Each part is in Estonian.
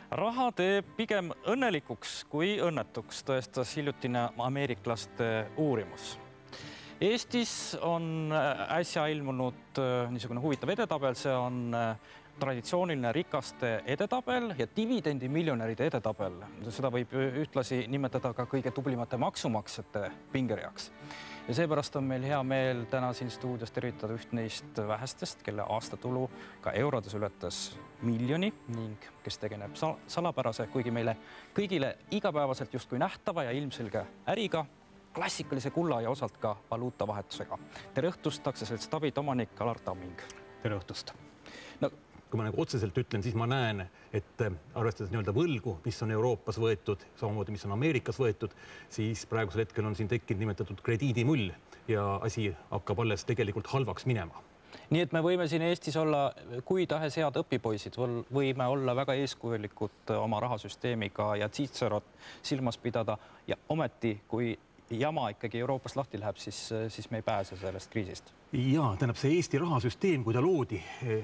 Raha teeb pigem õnnelikuks kui õnnetuks, tõestas hiljutine ameeriklaste uurimus. Eestis on äsja ilmunud niisugune huvitav edetabel, see on traditsiooniline rikaste edetabel ja dividendimiljonäride edetabel. Seda võib ühtlasi nimetada ka kõige tublimate maksumaksjate pingereaks. Ja seepärast on meil hea meel täna siin stuudios tervitada üht neist vähestest, kelle aastatulu ka eurodes ületas miljoni ning kes tegeleb salapärase, kuigi meile kõigile igapäevaselt justkui nähtava ja ilmselge äriga, klassikalise kulla ja osalt ka valuutavahetusega. Tere õhtust, aktsiaselts Tabit omanik Alar Tamming. Tere õhtust. Kui ma otseselt ütlen, siis ma näen, et arvestades nii-öelda võlgu, mis on Euroopas võetud, samamoodi mis on Ameerikas võetud, siis praegusel hetkel on siin tekkinud nimetatud krediidimull ja asi hakkab alles tegelikult halvaks minema. Nii et me võime siin Eestis olla kui tahes head õpipoisid, võime olla väga eeskujulikud oma rahasüsteemiga ja Cicerot silmas pidada ja ometi, kui jama ikkagi Euroopas lahti läheb, siis me ei pääse sellest kriisist. Jaa, tähendab see Eesti rahasüsteem, kui ta loodi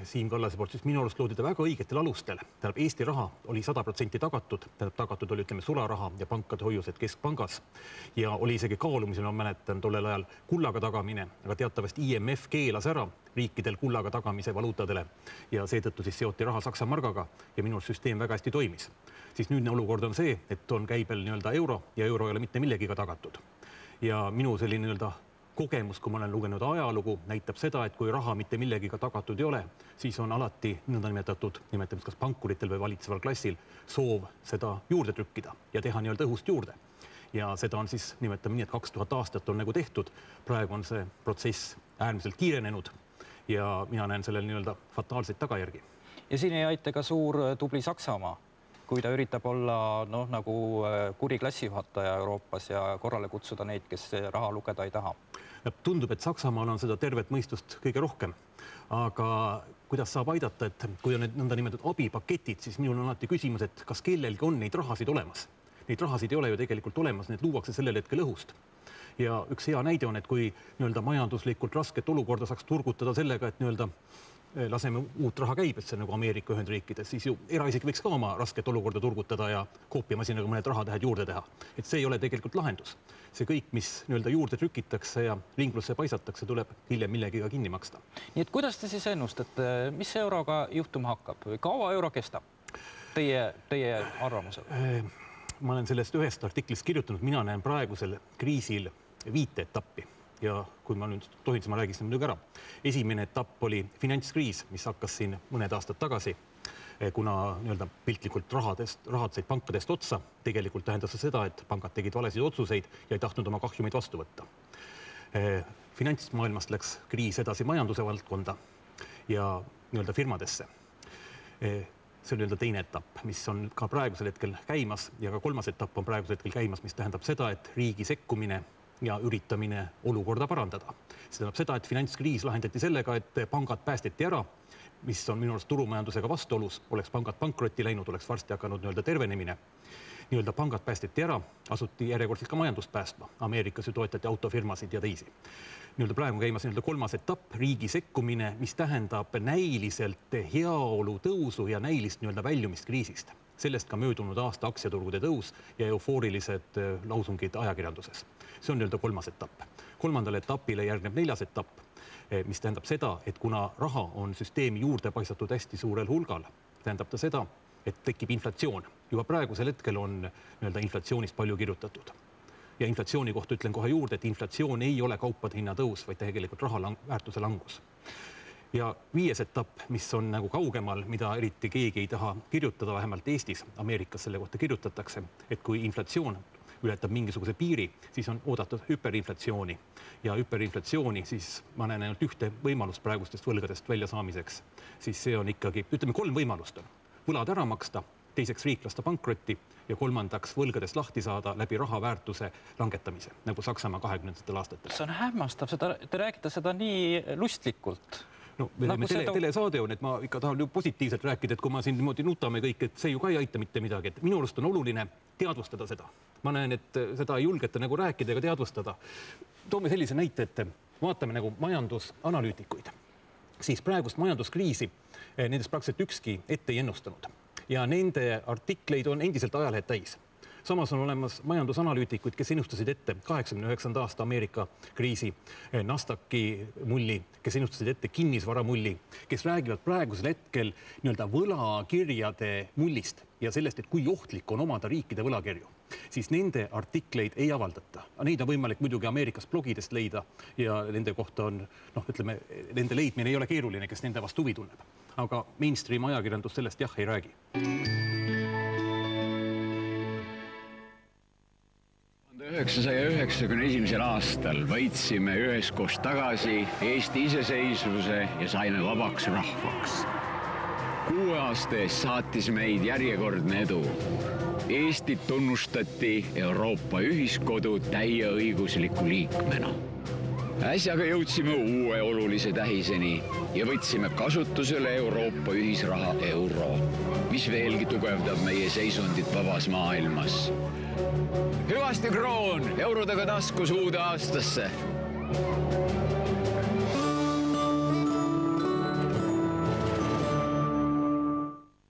Siim Kallase poolt, siis minu arust loodi ta väga õigetel alustel. Tähendab Eesti raha oli 100% tagatud, tagatud oli sularaha ja pankade hoiused keskpangas ja oli isegi kaalumisel, ma mäletan tollel ajal kullaga tagamine, aga teatavasti IMF keelas ära riikidel kullaga tagamise valuutadele ja seetõttu siis seoti raha Saksa margaga ja minu süsteem väga hästi toimis. Siis nüüdne olukord on see, et on käibel nii-öelda euro ja euro ei ole mitte millegiga tagatud. Ja minu selline nii-öelda kogemus, kui ma olen lugenud ajalugu, näitab seda, et kui raha mitte millegiga tagatud ei ole, siis on alati nimetatatud, kas pankuritel või valitseval klassil soov seda juurde trükkida ja teha nii-öelda õhust juurde. Ja seda on siis, nimetame nii, et 2000 aastat on nagu tehtud. Praegu on see protsess äärmiselt kiirenenud ja mina näen sellel nii-öelda fataalseid tagajärgi. Ja siin ei aita ka suur tubli Saksamaa, kui ta üritab olla nagu kuri klassijuhataja Euroopas ja korrale kutsuda neid, kes raha lugeda ei taha. Tundub, et Saksamaal on seda tervet mõistust kõige rohkem. Aga kuidas saab aidata, et kui on need nõnda nimetatud abipaketid, siis minul on alati küsimus, et kas kellelgi on neid rahasid olemas. Neid rahasid ei ole ju tegelikult olemas, need luuakse sellel hetkel õhust. Ja üks hea näide on, et kui nii-öelda majanduslikult rasket olukorda saaks turgutada sellega, et nii-öelda laseme uut raha käibesse nagu Ameerika Ühendriikides, siis ju eraisik võiks ka oma rasket olukorda turgutada ja koopiamasinaga mõned rahatähed juurde teha. Et see ei ole tegelikult lahendus. See kõik, mis nii-öelda juurde trükitakse ja ringlusse paisatakse, tuleb hiljem millegiga kinni maksta. Nii et kuidas te siis ennustate, mis euroga juhtuma hakkab? Kaua euro kestab? Teie arvamusel? Ma olen sellest ühest artiklist kirjutanud, mina näen praegusel kriisil 5 etappi. Ja kui ma nüüd tohin, siis ma räägis muidugi ära. Esimene etapp oli finantskriis, mis hakkas siin mõned aastad tagasi, kuna nii-öelda piltlikult rahad said pankadest otsa. Tegelikult tähendas see seda, et pangad tegid valesid otsuseid ja ei tahtnud oma kahjumeid vastu võtta. Finantsmaailmast läks kriis edasi majanduse valdkonda ja nii-öelda firmadesse. See on nii-öelda teine etapp, mis on ka praegusel hetkel käimas ja ka kolmas etapp on praegusel hetkel käimas, mis tähendab seda, et riigi sekkumine ja üritamine olukorda parandada. See tähendab seda, et finantskriis lahendati sellega, et pangad päästeti ära, mis on minu arust turumajandusega vastuolus, oleks pangad pankrotti läinud, oleks varsti hakanud nii-öelda tervenemine. Nii-öelda pangad päästeti ära, asuti järjekordselt ka majandust päästma. Ameerikas ju toetati autofirmasid ja teisi. Nii-öelda praegu käimas nii-öelda kolmas etapp, riigi sekkumine, mis tähendab näiliselt heaolu tõusu ja näilist nii-öelda väljumist kriisist. Sellest ka möödunud aasta aktsiaturgude tõus ja eufoorilised lausungid ajakirjanduses. See on nii-öelda kolmas etapp. Kolmandale etapile järgneb 4. etapp, mis tähendab seda, et kuna raha on süsteemi juurde paisatud hästi suurel hulgal, tähendab ta seda, et tekib inflatsioon. Juba praegusel hetkel on nii-öelda inflatsioonist palju kirjutatud. Ja inflatsiooni kohta ütlen kohe juurde, et inflatsioon ei ole kaupade hinna tõus, vaid tegelikult raha väärtuse langus. Ja 5. etapp, mis on nagu kaugemal, mida eriti keegi ei taha kirjutada, vähemalt Eestis, Ameerikas selle kohta kirjutatakse, et kui inflatsioon ületab mingisuguse piiri, siis on oodatud hüperinflatsiooni. Ja hüperinflatsiooni, siis ma näen ainult ühte võimalust praegustest võlgadest välja saamiseks. Siis see on ikkagi, ütleme 3 võimalust on. Võlad ära maksta, teiseks riik lasta pankrotti ja kolmandaks võlgadest lahti saada läbi raha väärtuse langetamise, nagu Saksamaa 20. aastatel. See on hämmastav, te räägite seda nii lustlikult. No, telesaade on, et ma ikka tahan ju positiivselt rääkida, et kui ma siin niimoodi nutame kõik, et see ju ka ei aita mitte midagi. Et minu arust on oluline teadvustada seda. Ma näen, et seda ei julgeta nagu rääkida ega teadvustada. Toome sellise näite, et vaatame nagu majandusanalüütikuid. Siis praegust majanduskriisi nendest praktiliselt ükski ette ei ennustanud. ja nende artikleid on endiselt ajalehed täis. Samas on olemas majandusanalüütikuid, kes ennustasid ette 89. aasta Ameerika kriisi, Nasdaqi mulli, kes ennustasid ette kinnisvara mulli, kes räägivad praegusel hetkel nii-öelda võlakirjade mullist ja sellest, et kui ohtlik on omada riikide võlakirju, siis nende artikleid ei avaldata. Neid on võimalik muidugi Ameerikas blogidest leida ja nende kohta on, ütleme, nende leidmine ei ole keeruline, kes nende vastu huvi tunneb. Aga mainstream ajakirjandus sellest jah ei räägi. 1991. aastal võitsime üheskoos tagasi Eesti iseseisvuse ja saime vabaks rahvaks. 6 aasta eest saatis meid järjekordne edu. Eestit tunnustati Euroopa ühiskodu täieõigusliku liikmena. Äsjaga jõudsime uue olulise tähiseni ja võtsime kasutusele Euroopa ühisraha euro, mis veelgi tugevdab meie seisundit vabas maailmas. Hüvasti kroon eurodega taskus uude aastasse!